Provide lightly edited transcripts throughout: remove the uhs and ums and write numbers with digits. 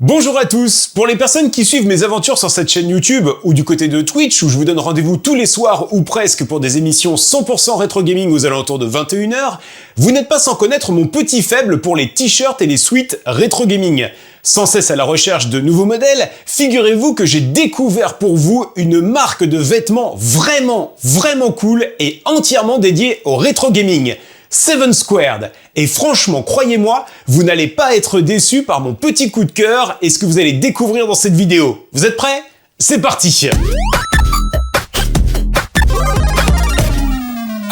Bonjour à tous. Pour les personnes qui suivent mes aventures sur cette chaîne YouTube ou du côté de Twitch où je vous donne rendez-vous tous les soirs ou presque pour des émissions 100% rétro gaming aux alentours de 21 h, vous n'êtes pas sans connaître mon petit faible pour les t-shirts et les suites rétro gaming. Sans cesse à la recherche de nouveaux modèles, figurez-vous que j'ai découvert pour vous une marque de vêtements vraiment cool et entièrement dédiée au rétro gaming. 7 Squared. Et franchement, croyez-moi, vous n'allez pas être déçus par mon petit coup de cœur et ce que vous allez découvrir dans cette vidéo. Vous êtes prêts? C'est parti!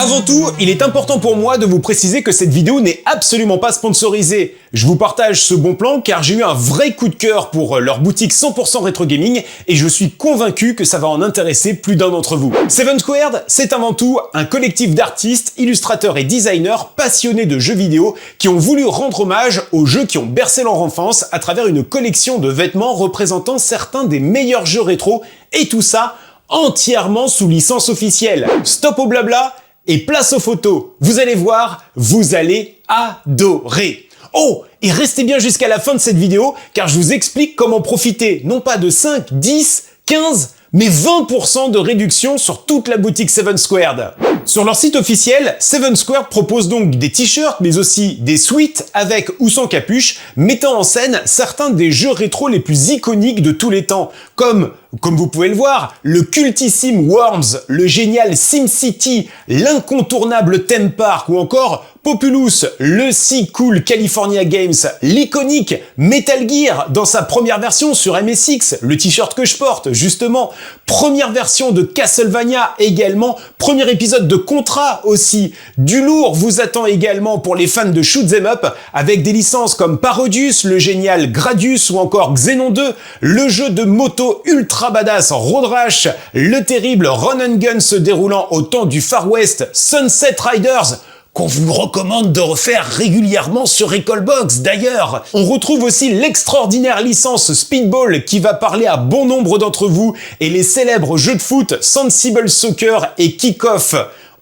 Avant tout, il est important pour moi de vous préciser que cette vidéo n'est absolument pas sponsorisée. Je vous partage ce bon plan car j'ai eu un vrai coup de cœur pour leur boutique 100% rétro gaming et je suis convaincu que ça va en intéresser plus d'un d'entre vous. 7 Squared, c'est avant tout un collectif d'artistes, illustrateurs et designers passionnés de jeux vidéo qui ont voulu rendre hommage aux jeux qui ont bercé leur enfance à travers une collection de vêtements représentant certains des meilleurs jeux rétro et tout ça entièrement sous licence officielle. Stop au blabla et place aux photos. Vous allez voir, vous allez adorer. Oh, et restez bien jusqu'à la fin de cette vidéo, car je vous explique comment profiter, non pas de 5, 10, 15, mais 20% de réduction sur toute la boutique 7 Squared. Sur leur site officiel, 7 Squared propose donc des t-shirts, mais aussi des suites avec ou sans capuche, mettant en scène certains des jeux rétro les plus iconiques de tous les temps, comme vous pouvez le voir, le cultissime Worms, le génial SimCity, l'incontournable Theme Park ou encore Populous, le si cool California Games, l'iconique Metal Gear dans sa première version sur MSX, le t-shirt que je porte justement, première version de Castlevania également, premier épisode de Contra aussi, du lourd vous attend également pour les fans de Shoot 'em Up avec des licences comme Parodius, le génial Gradius ou encore Xenon 2, le jeu de moto ultra badass Road Rash, le terrible Run and Gun se déroulant au temps du Far West Sunset Riders, qu'on vous recommande de refaire régulièrement sur Recalbox d'ailleurs. On retrouve aussi l'extraordinaire licence Speedball qui va parler à bon nombre d'entre vous et les célèbres jeux de foot Sensible Soccer et Kick-Off.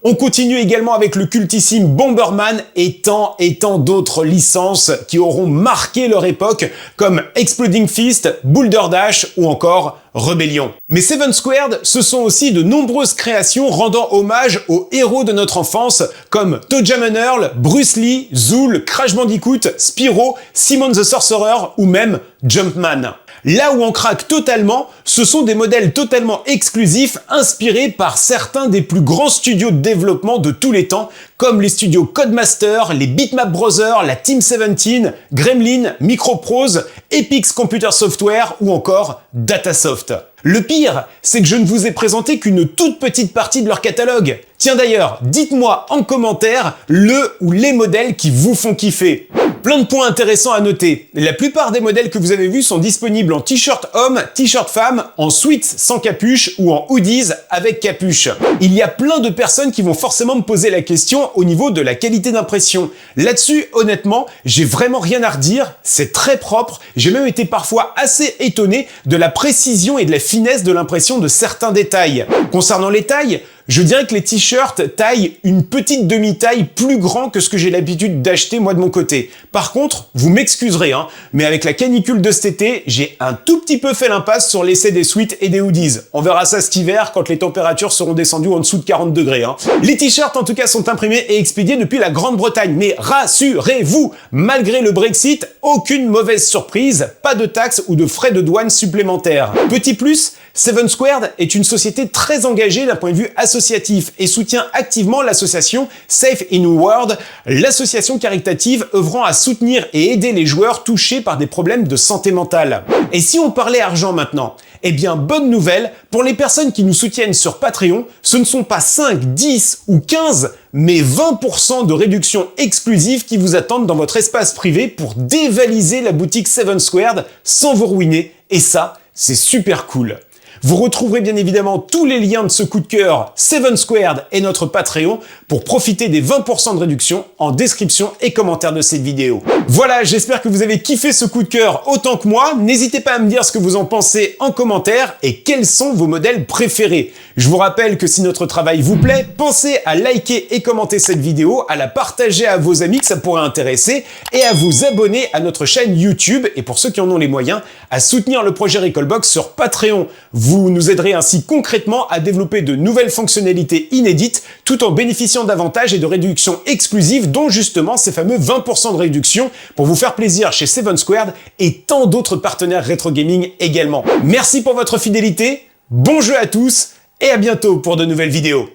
On continue également avec le cultissime Bomberman et tant d'autres licences qui auront marqué leur époque comme Exploding Fist, Boulder Dash ou encore Rebellion. Mais 7 Squared, ce sont aussi de nombreuses créations rendant hommage aux héros de notre enfance comme ToeJam and Earl, Bruce Lee, Zool, Crash Bandicoot, Spyro, Simon the Sorcerer ou même Jumpman. Là où on craque totalement, ce sont des modèles totalement exclusifs inspirés par certains des plus grands studios de développement de tous les temps, comme les studios Codemaster, les Bitmap Brothers, la Team 17, Gremlin, Microprose, Epix Computer Software ou encore Datasoft. Le pire, c'est que je ne vous ai présenté qu'une toute petite partie de leur catalogue. Tiens d'ailleurs, dites-moi en commentaire le ou les modèles qui vous font kiffer. Plein de points intéressants à noter. La plupart des modèles que vous avez vus sont disponibles en t-shirt homme, t-shirt femme, en suites sans capuche ou en hoodies avec capuche. Il y a plein de personnes qui vont forcément me poser la question au niveau de la qualité d'impression. Là-dessus, honnêtement, j'ai vraiment rien à redire, c'est très propre, j'ai même été parfois assez étonné de la précision et de la finesse de l'impression de certains détails. Concernant les tailles, je dirais que les t-shirts taillent une petite demi-taille plus grand que ce que j'ai l'habitude d'acheter moi de mon côté. Par contre, vous m'excuserez, mais avec la canicule de cet été, j'ai un tout petit peu fait l'impasse sur l'essai des suites et des hoodies. On verra ça cet hiver quand les températures seront descendues en dessous de 40 degrés. Les t-shirts en tout cas sont imprimés et expédiés depuis la Grande-Bretagne. Mais rassurez-vous, malgré le Brexit, aucune mauvaise surprise, pas de taxes ou de frais de douane supplémentaires. Petit plus, 7 Squared est une société très engagée d'un point de vue associatif et soutient activement l'association Safe in World, l'association caritative œuvrant à soutenir et aider les joueurs touchés par des problèmes de santé mentale. Et si on parlait argent maintenant, eh bien bonne nouvelle, pour les personnes qui nous soutiennent sur Patreon, ce ne sont pas 5, 10 ou 15, mais 20% de réduction exclusive qui vous attendent dans votre espace privé pour dévaliser la boutique 7 Squared sans vous ruiner, et ça, c'est super cool. Vous retrouverez bien évidemment tous les liens de ce coup de cœur, 7 Squared et notre Patreon pour profiter des 20% de réduction en description et commentaire de cette vidéo. Voilà, j'espère que vous avez kiffé ce coup de cœur autant que moi. N'hésitez pas à me dire ce que vous en pensez en commentaire et quels sont vos modèles préférés. Je vous rappelle que si notre travail vous plaît, pensez à liker et commenter cette vidéo, à la partager à vos amis que ça pourrait intéresser et à vous abonner à notre chaîne YouTube et pour ceux qui en ont les moyens, à soutenir le projet Recalbox sur Patreon. Vous nous aiderez ainsi concrètement à développer de nouvelles fonctionnalités inédites tout en bénéficiant d'avantages et de réductions exclusives dont justement ces fameux 20% de réduction pour vous faire plaisir chez 7 Squared et tant d'autres partenaires rétro gaming également. Merci pour votre fidélité, bon jeu à tous et à bientôt pour de nouvelles vidéos.